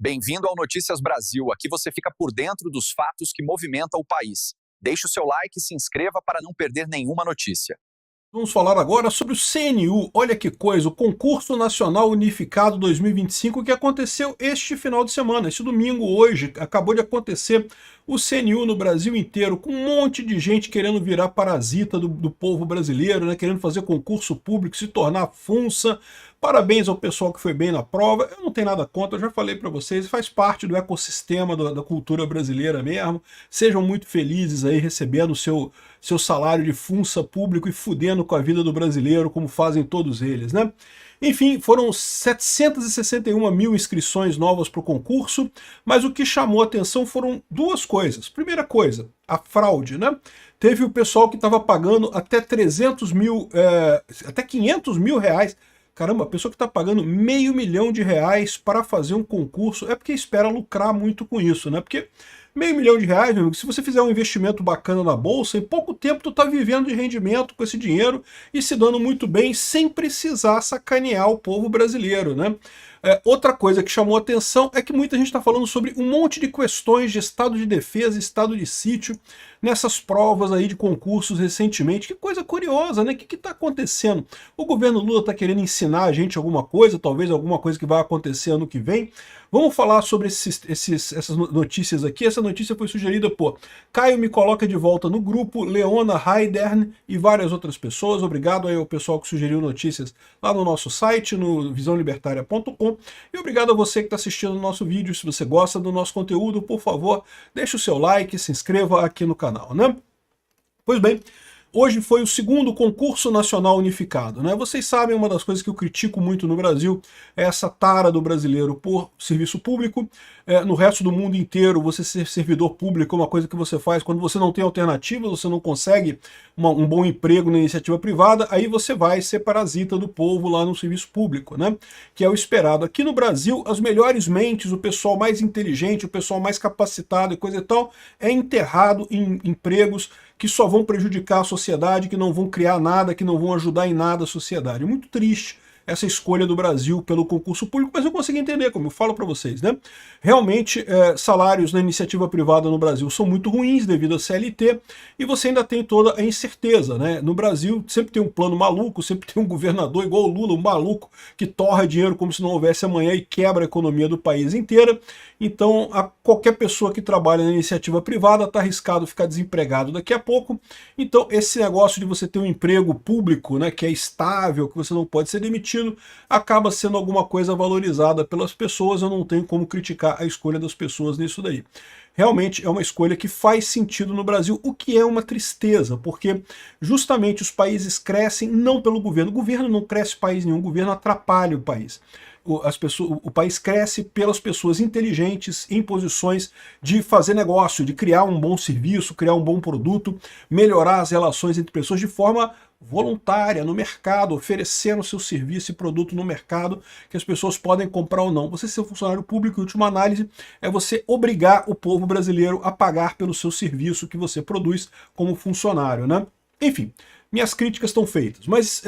Bem-vindo ao Notícias Brasil. Aqui você fica por dentro dos fatos que movimentam o país. Deixe o seu like e se inscreva para não perder nenhuma notícia. Vamos falar agora sobre o CNU. Olha que coisa, o Concurso Nacional Unificado 2025 que aconteceu este final de semana, este domingo, hoje, acabou de acontecer o CNU no Brasil inteiro, com um monte de gente querendo virar parasita do povo brasileiro, né, querendo fazer concurso público, se tornar funça. Parabéns ao pessoal que foi bem na prova, eu não tenho nada contra, eu já falei para vocês, faz parte do ecossistema da cultura brasileira mesmo. Sejam muito felizes aí recebendo o seu salário de funça público e fudendo com a vida do brasileiro, como fazem todos eles, né? Enfim, foram 761 mil inscrições novas para o concurso, mas o que chamou a atenção foram duas coisas. Primeira coisa, a fraude, né? Teve o pessoal que estava pagando até 300 mil, até 500 mil reais. Caramba, a pessoa que está pagando R$500 mil para fazer um concurso é porque espera lucrar muito com isso, né? Porque R$500 mil, meu amigo, se você fizer um investimento bacana na bolsa, em pouco tempo tu tá vivendo de rendimento com esse dinheiro e se dando muito bem sem precisar sacanear o povo brasileiro, né? Outra coisa que chamou atenção é que muita gente está falando sobre um monte de questões de estado de defesa, estado de sítio, nessas provas aí de concursos recentemente. Que coisa curiosa, né? O que está acontecendo? O governo Lula está querendo ensinar a gente alguma coisa, talvez alguma coisa que vai acontecer ano que vem? Vamos falar sobre essas notícias aqui. Essa notícia foi sugerida por Caio Me Coloca de Volta no Grupo, Leona Haidern e várias outras pessoas. Obrigado aí ao pessoal que sugeriu notícias lá no nosso site, no visãolibertaria.com. E obrigado a você que está assistindo o nosso vídeo. Se você gosta do nosso conteúdo, por favor, deixe o seu like, se inscreva aqui no canal, né? Pois bem, hoje foi o segundo concurso nacional unificado, né? Vocês sabem, uma das coisas que eu critico muito no Brasil é essa tara do brasileiro por serviço público. No resto do mundo inteiro, você ser servidor público é uma coisa que você faz quando você não tem alternativa, você não consegue um bom emprego na iniciativa privada, aí você vai ser parasita do povo lá no serviço público, né? Que é o esperado. Aqui no Brasil, as melhores mentes, o pessoal mais inteligente, o pessoal mais capacitado e coisa e tal, é enterrado em empregos que só vão prejudicar a sociedade, que não vão criar nada, que não vão ajudar em nada a sociedade. É muito triste essa escolha do Brasil pelo concurso público, mas eu consigo entender, como eu falo para vocês, né? Realmente, salários na iniciativa privada no Brasil são muito ruins devido à CLT, e você ainda tem toda a incerteza, né? No Brasil sempre tem um plano maluco, sempre tem um governador igual o Lula, um maluco, que torra dinheiro como se não houvesse amanhã e quebra a economia do país inteira. Então, qualquer pessoa que trabalha na iniciativa privada está arriscado ficar desempregado daqui a pouco. Então, esse negócio de você ter um emprego público, né, que é estável, que você não pode ser demitido, acaba sendo alguma coisa valorizada pelas pessoas. Eu não tenho como criticar a escolha das pessoas nisso daí. Realmente é uma escolha que faz sentido no Brasil, o que é uma tristeza, porque justamente os países crescem não pelo governo. O governo não cresce país nenhum, o governo atrapalha o país. O país cresce pelas pessoas inteligentes em posições de fazer negócio, de criar um bom serviço, criar um bom produto, melhorar as relações entre pessoas de forma voluntária no mercado, oferecendo seu serviço e produto no mercado que as pessoas podem comprar ou não. Você ser funcionário público, em última análise, é você obrigar o povo brasileiro a pagar pelo seu serviço que você produz como funcionário, né? Enfim, minhas críticas estão feitas, mas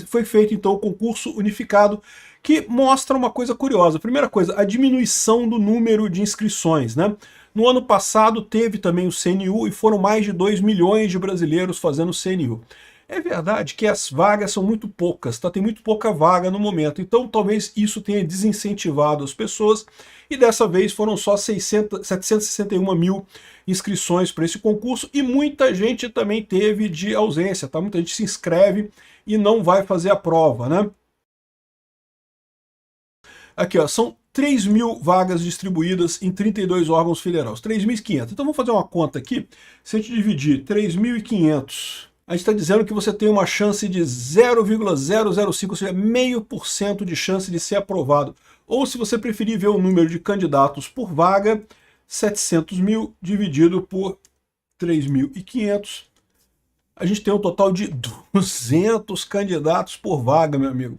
foi feito então o concurso unificado, que mostra uma coisa curiosa. Primeira coisa, a diminuição do número de inscrições, né? No ano passado teve também o CNU e foram mais de 2 milhões de brasileiros fazendo o CNU. É verdade que as vagas são muito poucas, tá? Tem muito pouca vaga no momento, então talvez isso tenha desincentivado as pessoas, e dessa vez foram só 761 mil inscrições para esse concurso, e muita gente também teve de ausência, tá? Muita gente se inscreve e não vai fazer a prova, né? Aqui, ó, são 3 mil vagas distribuídas em 32 órgãos federais, 3.500. Então vamos fazer uma conta aqui. Se a gente dividir 3.500, a gente está dizendo que você tem uma chance de 0,005, ou seja, 0,5% de chance de ser aprovado. Ou, se você preferir ver o número de candidatos por vaga, 700 mil dividido por 3.500, a gente tem um total de 200 candidatos por vaga, meu amigo.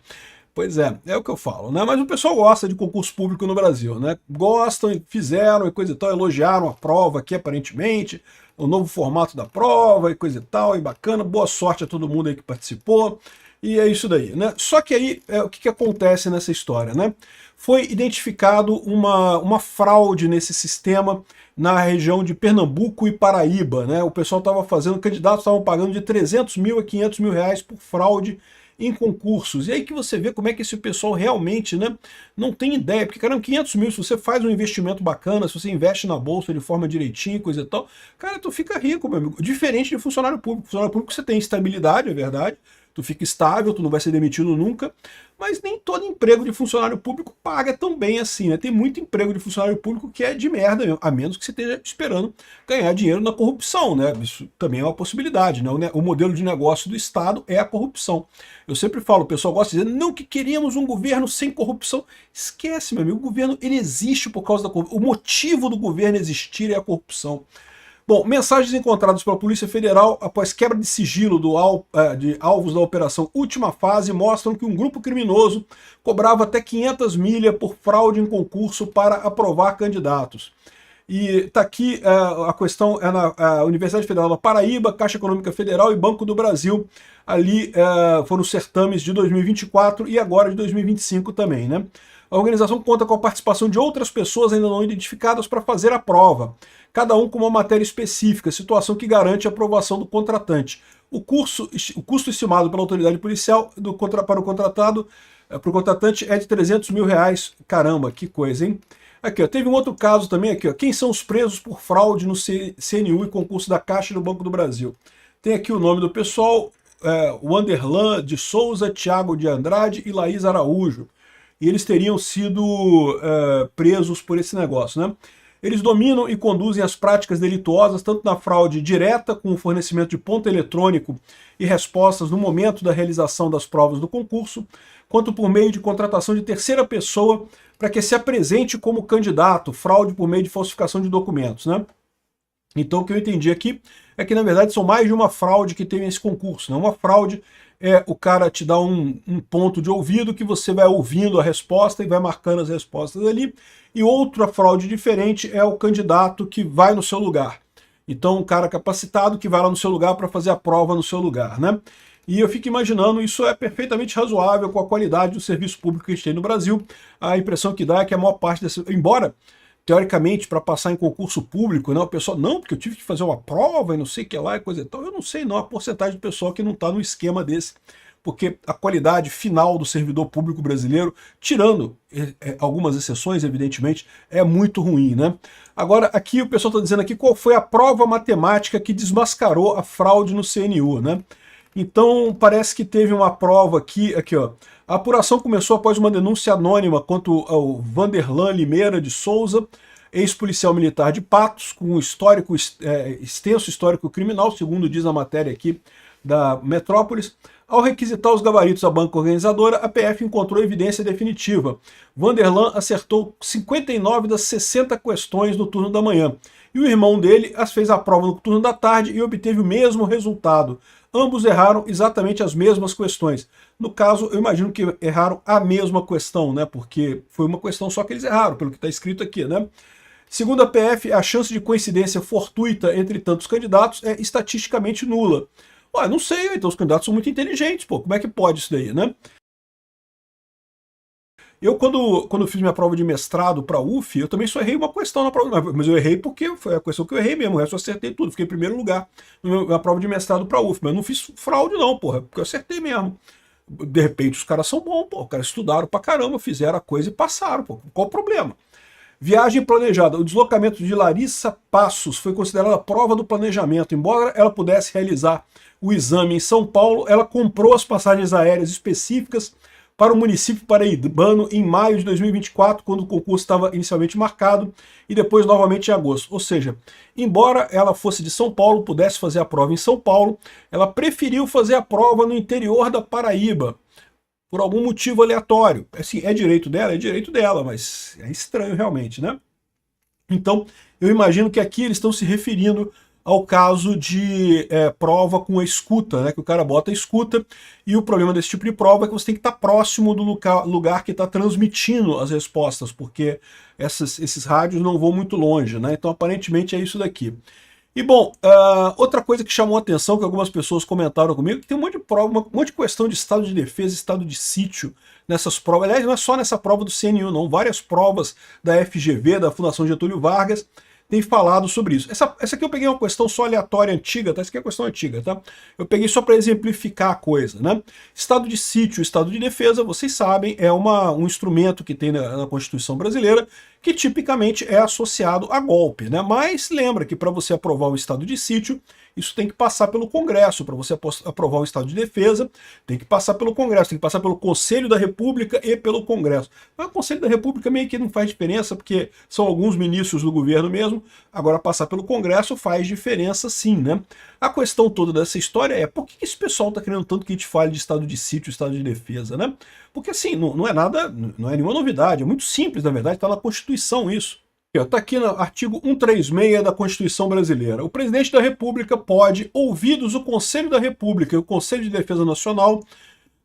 Pois é o que eu falo, né? Mas o pessoal gosta de concurso público no Brasil, né? Gostam, fizeram e coisa e tal, elogiaram a prova aqui aparentemente, o novo formato da prova e coisa e tal, e bacana. Boa sorte a todo mundo aí que participou. E é isso daí, né? Só que aí, o que acontece nessa história, né? Foi identificado uma fraude nesse sistema na região de Pernambuco e Paraíba, né? O pessoal estava fazendo, candidatos estavam pagando de 300 mil a 500 mil reais por fraude em concursos. E aí que você vê como é que esse pessoal realmente, né, não tem ideia. Porque, caramba, 500 mil, se você faz um investimento bacana, se você investe na bolsa de forma direitinho, coisa e tal, cara, tu fica rico, meu amigo. Diferente de funcionário público. Funcionário público você tem estabilidade, é verdade. Tu fica estável, tu não vai ser demitido nunca, mas nem todo emprego de funcionário público paga tão bem assim, né? Tem muito emprego de funcionário público que é de merda mesmo, a menos que você esteja esperando ganhar dinheiro na corrupção, né? Isso também é uma possibilidade, né? O modelo de negócio do Estado é a corrupção. Eu sempre falo, o pessoal gosta de dizer, não que queríamos um governo sem corrupção. Esquece, meu amigo, o governo ele existe por causa da corrupção. O motivo do governo existir é a corrupção. Bom, mensagens encontradas pela Polícia Federal após quebra de sigilo de alvos da Operação Última Fase mostram que um grupo criminoso cobrava até 500 milhas por fraude em concurso para aprovar candidatos. E está aqui a questão é na Universidade Federal da Paraíba, Caixa Econômica Federal e Banco do Brasil. Ali foram os certames de 2024 e agora de 2025 também, né? A organização conta com a participação de outras pessoas ainda não identificadas para fazer a prova, cada um com uma matéria específica, situação que garante a aprovação do contratante. O custo estimado pela autoridade policial para o contratante é de 300 mil reais. Caramba, que coisa, hein? Aqui, ó, teve um outro caso também, aqui, ó, quem são os presos por fraude no CNU e concurso da Caixa e do Banco do Brasil. Tem aqui o nome do pessoal, Wanderlan de Souza, Thiago de Andrade e Laís Araújo. E eles teriam sido presos por esse negócio, né? Eles dominam e conduzem as práticas delituosas tanto na fraude direta, com o fornecimento de ponto eletrônico e respostas no momento da realização das provas do concurso, quanto por meio de contratação de terceira pessoa para que se apresente como candidato, fraude por meio de falsificação de documentos, né? Então o que eu entendi aqui é que na verdade são mais de uma fraude que tem nesse concurso, né? Uma fraude é o cara te dá um ponto de ouvido que você vai ouvindo a resposta e vai marcando as respostas ali. E outra fraude diferente é o candidato que vai no seu lugar. Então, um cara capacitado que vai lá no seu lugar para fazer a prova no seu lugar, né? E eu fico imaginando, isso é perfeitamente razoável com a qualidade do serviço público que a gente tem no Brasil. A impressão que dá é que a maior parte desse... Embora, teoricamente, para passar em concurso público, né, o pessoal, não, porque eu tive que fazer uma prova e não sei o que lá e coisa e tal. Eu não sei não a porcentagem do pessoal que não está no esquema desse. Porque a qualidade final do servidor público brasileiro, tirando algumas exceções, evidentemente, é muito ruim, né? Agora, aqui o pessoal está dizendo aqui qual foi a prova matemática que desmascarou a fraude no CNU, né? Então, parece que teve uma prova aqui, ó. A apuração começou após uma denúncia anônima contra o Wanderlan Limeira de Souza, ex-policial militar de Patos, com um extenso histórico criminal, segundo diz a matéria aqui da Metrópolis. Ao requisitar os gabaritos da banca organizadora, a PF encontrou evidência definitiva. Wanderlan acertou 59 das 60 questões no turno da manhã. E o irmão dele fez a prova no turno da tarde e obteve o mesmo resultado. Ambos erraram exatamente as mesmas questões. No caso, eu imagino que erraram a mesma questão, né? Porque foi uma questão só que eles erraram, pelo que está escrito aqui, né? Segundo a PF, a chance de coincidência fortuita entre tantos candidatos é estatisticamente nula. Ué, não sei, então os candidatos são muito inteligentes, pô, como é que pode isso daí, né? Eu, quando fiz minha prova de mestrado para a UF, eu também só errei uma questão na prova, mas eu errei porque foi a questão que eu errei mesmo, o resto eu acertei tudo, fiquei em primeiro lugar na prova de mestrado para a UF, mas eu não fiz fraude não, porra, porque eu acertei mesmo. De repente os caras são bons, pô, os caras estudaram pra caramba, fizeram a coisa e passaram, pô, qual o problema? Viagem planejada. O deslocamento de Larissa Passos foi considerada a prova do planejamento. Embora ela pudesse realizar o exame em São Paulo, ela comprou as passagens aéreas específicas para o município paraibano em maio de 2024, quando o concurso estava inicialmente marcado, e depois novamente em agosto. Ou seja, embora ela fosse de São Paulo, pudesse fazer a prova em São Paulo, ela preferiu fazer a prova no interior da Paraíba, por algum motivo aleatório. Assim, é direito dela, mas é estranho realmente, né? Então, eu imagino que aqui eles estão se referindo ao caso de prova com a escuta, né? Que o cara bota a escuta, e o problema desse tipo de prova é que você tem que estar próximo do lugar que está transmitindo as respostas, porque esses rádios não vão muito longe, né? Então, aparentemente, é isso daqui. E bom, outra coisa que chamou a atenção, que algumas pessoas comentaram comigo, que tem um monte de prova, um monte de questão de estado de defesa, estado de sítio nessas provas. Aliás, não é só nessa prova do CNU, não. Várias provas da FGV, da Fundação Getúlio Vargas, têm falado sobre isso. Essa aqui eu peguei uma questão só aleatória antiga, tá? Essa aqui é uma questão antiga, tá? Eu peguei só para exemplificar a coisa, né? Estado de sítio, estado de defesa, vocês sabem, é um instrumento que tem na Constituição brasileira, que tipicamente é associado a golpe, né? Mas lembra que para você aprovar o estado de sítio, isso tem que passar pelo Congresso. Para você aprovar o estado de defesa, tem que passar pelo Congresso, tem que passar pelo Conselho da República e pelo Congresso. Mas o Conselho da República meio que não faz diferença, porque são alguns ministros do governo mesmo. Agora, passar pelo Congresso faz diferença sim, né? A questão toda dessa história é por que esse pessoal está querendo tanto que a gente fale de estado de sítio, estado de defesa, né? Porque assim, não é nada, não é nenhuma novidade, é muito simples, na verdade, está na Constituição isso. Está aqui no artigo 136 da Constituição Brasileira. O presidente da República pode, ouvidos o Conselho da República e o Conselho de Defesa Nacional,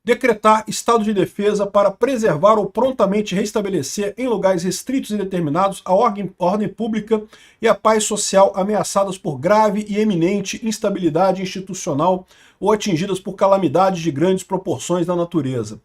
decretar estado de defesa para preservar ou prontamente restabelecer em lugares restritos e determinados a ordem pública e a paz social ameaçadas por grave e eminente instabilidade institucional ou atingidas por calamidades de grandes proporções da natureza.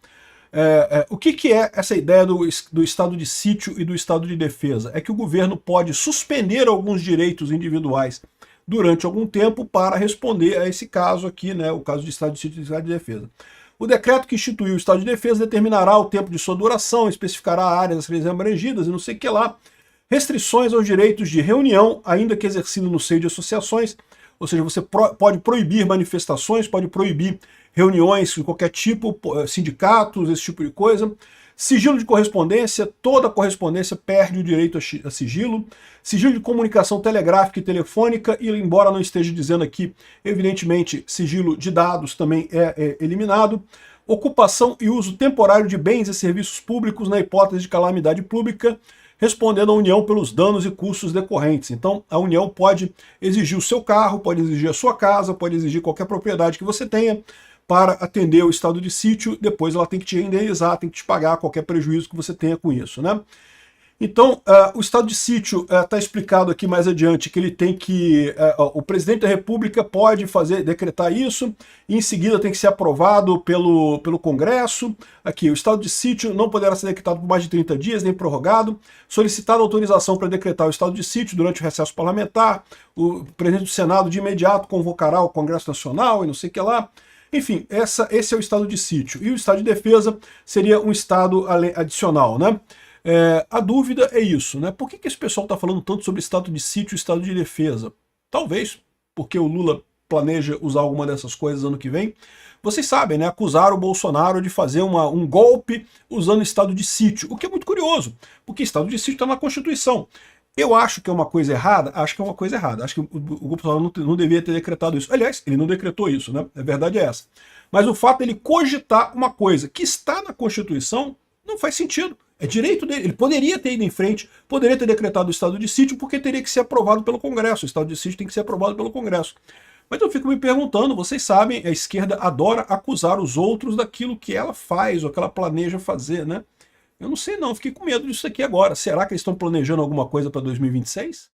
O que é essa ideia do estado de sítio e do estado de defesa? É que o governo pode suspender alguns direitos individuais durante algum tempo para responder a esse caso aqui, né, o caso de estado de sítio e estado de defesa. O decreto que instituiu o estado de defesa determinará o tempo de sua duração, especificará áreas a serem abrangidas e não sei o que lá, restrições aos direitos de reunião, ainda que exercido no seio de associações, ou seja, você pode proibir manifestações, pode proibir reuniões de qualquer tipo, sindicatos, esse tipo de coisa. Sigilo de correspondência, toda correspondência perde o direito a sigilo. Sigilo de comunicação telegráfica e telefônica, e embora não esteja dizendo aqui, evidentemente, sigilo de dados também é eliminado. Ocupação e uso temporário de bens e serviços públicos na hipótese de calamidade pública, respondendo à União pelos danos e custos decorrentes. Então, a União pode exigir o seu carro, pode exigir a sua casa, pode exigir qualquer propriedade que você tenha para atender o estado de sítio, depois ela tem que te indenizar, tem que te pagar qualquer prejuízo que você tenha com isso, né? Então, o estado de sítio está explicado aqui mais adiante que ele tem que... o presidente da República pode decretar isso, e em seguida tem que ser aprovado pelo Congresso. Aqui, o estado de sítio não poderá ser decretado por mais de 30 dias, nem prorrogado. Solicitada autorização para decretar o estado de sítio durante o recesso parlamentar. O presidente do Senado, de imediato, convocará o Congresso Nacional e não sei o que lá. Enfim, esse é o estado de sítio. E o estado de defesa seria um estado adicional, né? A dúvida é isso, né? Por que esse pessoal está falando tanto sobre estado de sítio e estado de defesa? Talvez porque o Lula planeja usar alguma dessas coisas ano que vem. Vocês sabem, né? Acusaram o Bolsonaro de fazer um golpe usando estado de sítio, o que é muito curioso, porque estado de sítio está na Constituição. Eu acho que é uma coisa errada? Acho que é uma coisa errada. Acho que o Bolsonaro não devia ter decretado isso. Aliás, ele não decretou isso, né? A verdade é essa. Mas o fato de ele cogitar uma coisa que está na Constituição não faz sentido. É direito dele. Ele poderia ter ido em frente, poderia ter decretado o estado de sítio, porque teria que ser aprovado pelo Congresso. O estado de sítio tem que ser aprovado pelo Congresso. Mas eu fico me perguntando, vocês sabem, a esquerda adora acusar os outros daquilo que ela faz, ou que ela planeja fazer, né? Eu não sei não, fiquei com medo disso aqui agora. Será que eles estão planejando alguma coisa para 2026?